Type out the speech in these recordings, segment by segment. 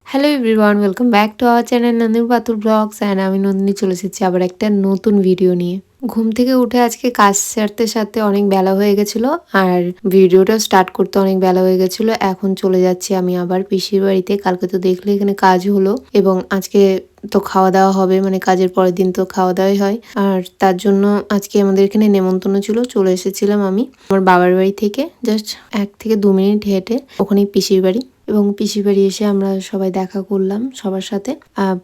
Hello everyone, welcome back to our channel Nandini Patul blogs and আমি নন্দিনী চলে এসেছি আবার একটা নতুন ভিডিও নিয়ে। ঘুম থেকে উঠে আজকে কাজ সারতে সারতে অনেক বেলা হয়ে গেছিলো আর ভিডিওটা স্টার্ট করতে অনেক বেলা হয়ে গেছিলো। এখন চলে যাচ্ছি আমি আবার পিসির বাড়িতে। কালকে তো দেখলে এখানে কাজ হলো এবং আজকে তো খাওয়া দাওয়া হবে, মানে কাজের পরের দিন তো খাওয়া দাওয়াই হয়। আর তার জন্য আজকে আমাদের এখানে নেমন্তন্ন ছিল, চলে এসেছিলাম আমি আমার বাবার বাড়ি থেকে জাস্ট 1 থেকে 2 মিনিট হেঁটে। ওখানেই পিসির বাড়ি এবং পিসির বাড়ি এসে আমরা সবাই দেখা করলাম সবার সাথে।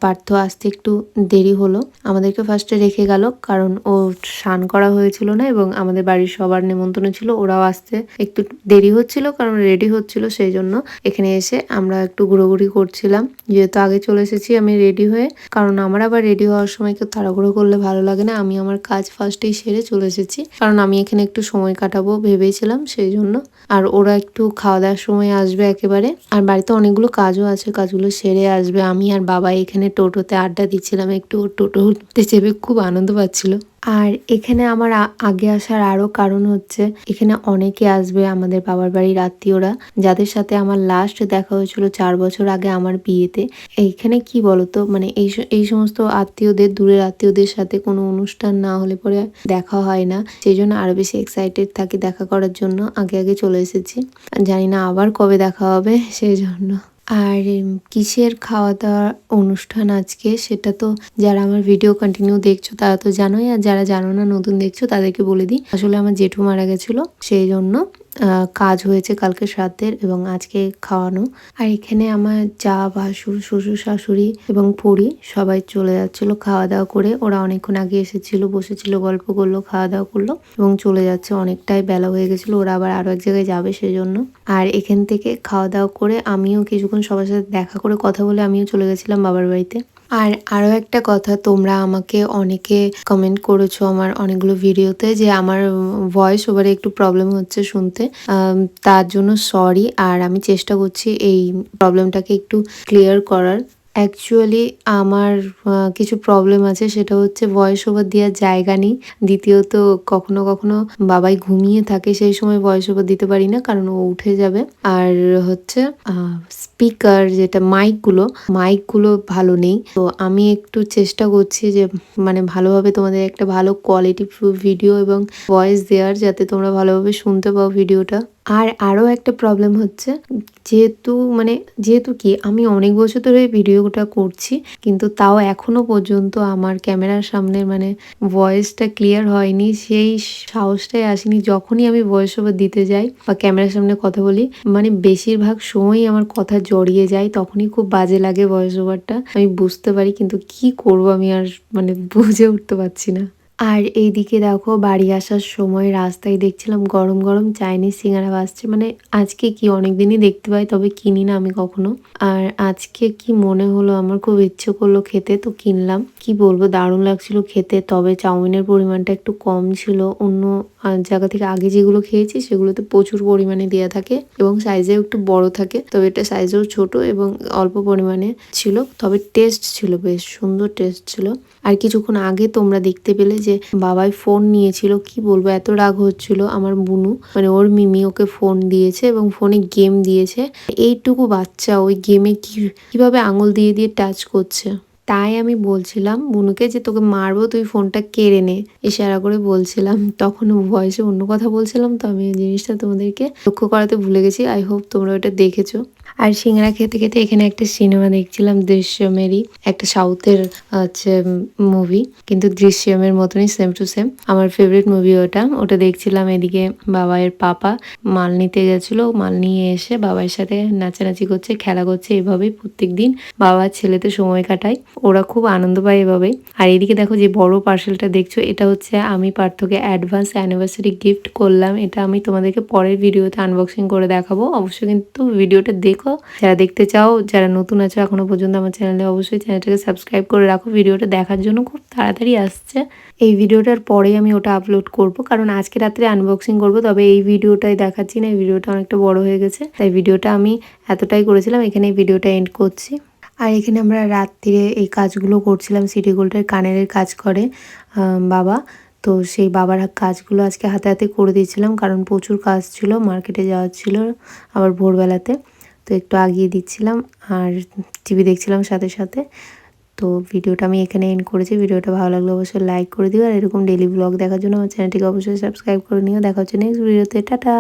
পার্থ আসতে একটু দেরি হলো, আমাদেরকে ফার্স্টে রেখে গেল কারণ ও স্নান করা হয়েছিল না এবং আমাদের বাড়ির সবার নেমন্তন্ন ছিল, ওরাও আসতে একটু দেরি হচ্ছিল কারণ রেডি হচ্ছিল। সেই জন্য এখানে এসে আমরা একটু ঘোরাঘুরি করছিলাম, যেহেতু আগে চলে এসেছি আমি রেডি হয়ে। কারণ আমার আবার রেডি হওয়ার সময় কেউ তাড়াহুড়ো করলে ভালো লাগে না। আমি আমার কাজ ফার্স্টেই সেরে চলে এসেছি কারণ আমি এখানে একটু সময় কাটাবো ভেবেছিলাম সেই জন্য। আর ওরা একটু খাওয়া দাওয়ার সময় আসবে একেবারে। আর বাড়িতে অনেকগুলো কাজও আছে, কাজগুলো সেরে আসবে। আমি আর বাবা এখানে টোটোতে আড্ডা দিচ্ছিলাম, একটু টোটোতে চেপে খুব আনন্দ পাচ্ছিল। আর এখানে আমার আগে আসার আরো কারণ হচ্ছে এখানে অনেকে আসবে আমাদের বাবার বাড়ির আত্মীয়রা, যাদের সাথে আমার লাস্ট দেখা হয়েছিল 4 বছর আগে আমার বিয়েতে। এইখানে কি বলতো, মানে এই সমস্ত আত্মীয়দের, দূরের আত্মীয়দের সাথে কোনো অনুষ্ঠান না হলে পরে দেখা হয় না, সেই জন্য আরো বেশি এক্সাইটেড থাকি দেখা করার জন্য। আগে আগে চলে এসেছি, জানি না আবার কবে দেখা হবে সেই জন্য। আর কিসের খাওয়া দাওয়ার অনুষ্ঠান আজকে সেটা তো যারা আমার ভিডিও কন্টিনিউ দেখছো তারা তো জানোই, আর যারা জানো না নতুন দেখছো তাদেরকে বলে দিই। আসলে আমার জেঠু মারা গেছিল, সেই জন্য কাজ হয়েছে কালকে শ্রাদ্ধের এবং আজকে খাওয়ানো। আর এখানে আমার যা, ভাসুর, শ্বশুর শাশুড়ি এবং পরি সবাই চলে যাচ্ছিল খাওয়া দাওয়া করে। ওরা অনেকক্ষণ আগে এসেছিল, বসেছিল, গল্প করলো, খাওয়া দাওয়া করলো এবং চলে যাচ্ছে। অনেকটাই বেলা হয়ে গেছিল, ওরা আবার আরো এক জায়গায় যাবে সেই জন্য। আর এখান থেকে খাওয়া দাওয়া করে আমিও কিছুক্ষণ সবার সাথে দেখা করে কথা বলে আমিও চলে গেছিলাম বাবার বাড়িতে। আর আরো একটা কথা, তোমরা আমাকে অনেকে কমেন্ট করেছো আমার অনেকগুলো ভিডিওতে যে আমার ভয়েস ওভারে একটু প্রবলেম হচ্ছে শুনতে, তার জন্য সরি। আর আমি চেষ্টা করছি এই প্রবলেমটাকে একটু ক্লিয়ার করার। অ্যাকচুয়ালি আমার কিছু প্রবলেম আছে, সেটা হচ্ছে ভয়েস ওভার দেওয়ার জায়গা নেই। দ্বিতীয়ত কখনো কখনো বাবাই ঘুমিয়ে থাকে, সেই সময় ভয়েস ওভার দিতে পারি না কারণ ও উঠে যাবে। আর হচ্ছে স্পিকার, যেটা মাইকগুলো ভালো নেই। তো আমি একটু চেষ্টা করছি যে মানে ভালোভাবে তোমাদের একটা ভালো কোয়ালিটি ভিডিও এবং ভয়েস দেওয়ার, যাতে তোমরা ভালোভাবে শুনতে পাও ভিডিওটা। আর আরো একটা প্রবলেম হচ্ছে, যেহেতু কি আমি অনেক বছর ধরে ভিডিওটা করছি, কিন্তু তাও এখনো পর্যন্ত আমার ক্যামেরার সামনে মানে ভয়েসটা ক্লিয়ার হয়নি, সেই সাহসটাই আসেনি। যখনই আমি ভয়েস ওভার দিতে যাই বা ক্যামেরার সামনে কথা বলি, মানে বেশিরভাগ সময়ই আমার কথা জড়িয়ে যায়, তখনই খুব বাজে লাগে ভয়েস ওভারটা, আমি বুঝতে পারি। কিন্তু কি করব আমি আর মানে বুঝে উঠতে পারছি না। আর এইদিকে দেখো বাড়ি আসার সময় রাস্তায় দেখছিলাম গরম গরম চাইনিজ সিঙ্গারা ভাসছে। মানে আজকে কি, অনেকদিনই দেখতে পাই তবে কিনি না আমি কখনো। আর আজকে কি মনে হলো, আমার খুব ইচ্ছে করলো খেতে, তো কিনলাম। কি বলবো, দারুণ লাগছিল খেতে। তবে চাউমিনের পরিমাণটা একটু কম ছিল, অন্য জায়গা থেকে আগে যেগুলো খেয়েছি সেগুলোতে প্রচুর পরিমাণে দেওয়া থাকে এবং সাইজেও একটু বড় থাকে, তবে এটা সাইজেও ছোট এবং অল্প পরিমাণে ছিল। তবে টেস্ট ছিল, বেশ সুন্দর টেস্ট ছিল। আর কিছুক্ষণ আগে তোমরা দেখতে পেলে যে বাবাই ফোন নিয়েছিল, কি বলবো এত রাগ হচ্ছিল। আমার বুনু মানে ওর মিমি ওকে ফোন দিয়েছে এবং ফোনে গেম দিয়েছে। এইটুকু বাচ্চা ওই গেমে কিভাবে আঙুল দিয়ে দিয়ে টাচ করছে। তাই আমি বলছিলাম বুনুকে যে তোকে মারবো, তুই ফোনটা কেড়ে নে, ইশারা করে বলছিলাম। তখন ভয়েসে অন্য কথা বলছিলাম, তো আমি এই জিনিসটা তোমাদেরকে লক্ষ্য করাতে ভুলে গেছি। আই হোপ তোমরা ওটা দেখেছো। আর সিঙ্গারা খেতে খেতে এখানে একটা সিনেমা দেখছিলাম, দৃশ্যমেরই, একটা সাউথের হচ্ছে মুভি, কিন্তু দৃশ্যমের মতনই সেম টু সেম। আমার ফেভারিট মুভি ওটা দেখছিলাম। এদিকে বাবাইয়ের পাপা মাল নিতে গেছিল, মাল নিয়ে এসে বাবার সাথে নাচানাচি করছে, খেলা করছে। এভাবেই প্রত্যেকদিন বাবা ছেলেতে সময় কাটায়, ওরা খুব আনন্দ পায় এভাবেই। আর এদিকে দেখো যে বড় পার্সেলটা দেখছো, এটা হচ্ছে আমি পার্থকে অ্যাডভান্স অ্যানিভার্সারি গিফট করলাম। এটা আমি তোমাদেরকে পরের ভিডিওতে আনবক্সিং করে দেখাবো, অবশ্যই কিন্তু ভিডিওটা দেখো যারা দেখতে চাও। যারা নতুন আছো এখনো পর্যন্ত আমার চ্যানেলে, অবশ্যই চ্যানেলটাকে সাবস্ক্রাইব করে রাখো। ভিডিওটা দেখার জন্য খুব তাড়াতাড়ি আসছে। এই ভিডিওটার পরেই আমি ওটা আপলোড করব, কারণ আজকে রাত্রে আনবক্সিং করব। তবে এই ভিডিওটাই দেখাচ্ছি না, এই ভিডিওটা অনেকটা বড় হয়ে গেছে, তাই ভিডিওটা আমি এতটাই করেছিলাম। এখানে এই ভিডিওটা এন্ড করছি। আর এখানে আমরা রাত্রিরে এই কাজগুলো করছিলাম। সিটি গোল্ডের কানের কাজ করে বাবা, তো সেই বাবার কাজগুলো আজকে হাতে হাতে করে দিয়েছিলাম, কারণ প্রচুর কাজ ছিল, মার্কেটে যাওয়ার ছিল আবার ভোরবেলাতে। তো একটু আগিয়ে দিচ্ছিলাম আর টিভি দেখছিলাম সাথে সাথে। তো ভিডিওটা আমি এখানে এন্ড করেছি। ভিডিওটা ভালো লাগলে অবশ্যই লাইক করে দিও, আর এরকম ডেইলি ব্লগ দেখার জন্য আমার চ্যানেলটিকে অবশ্যই সাবস্ক্রাইব করে নিও। দেখা হচ্ছে নেক্সট ভিডিওতে। টাটা।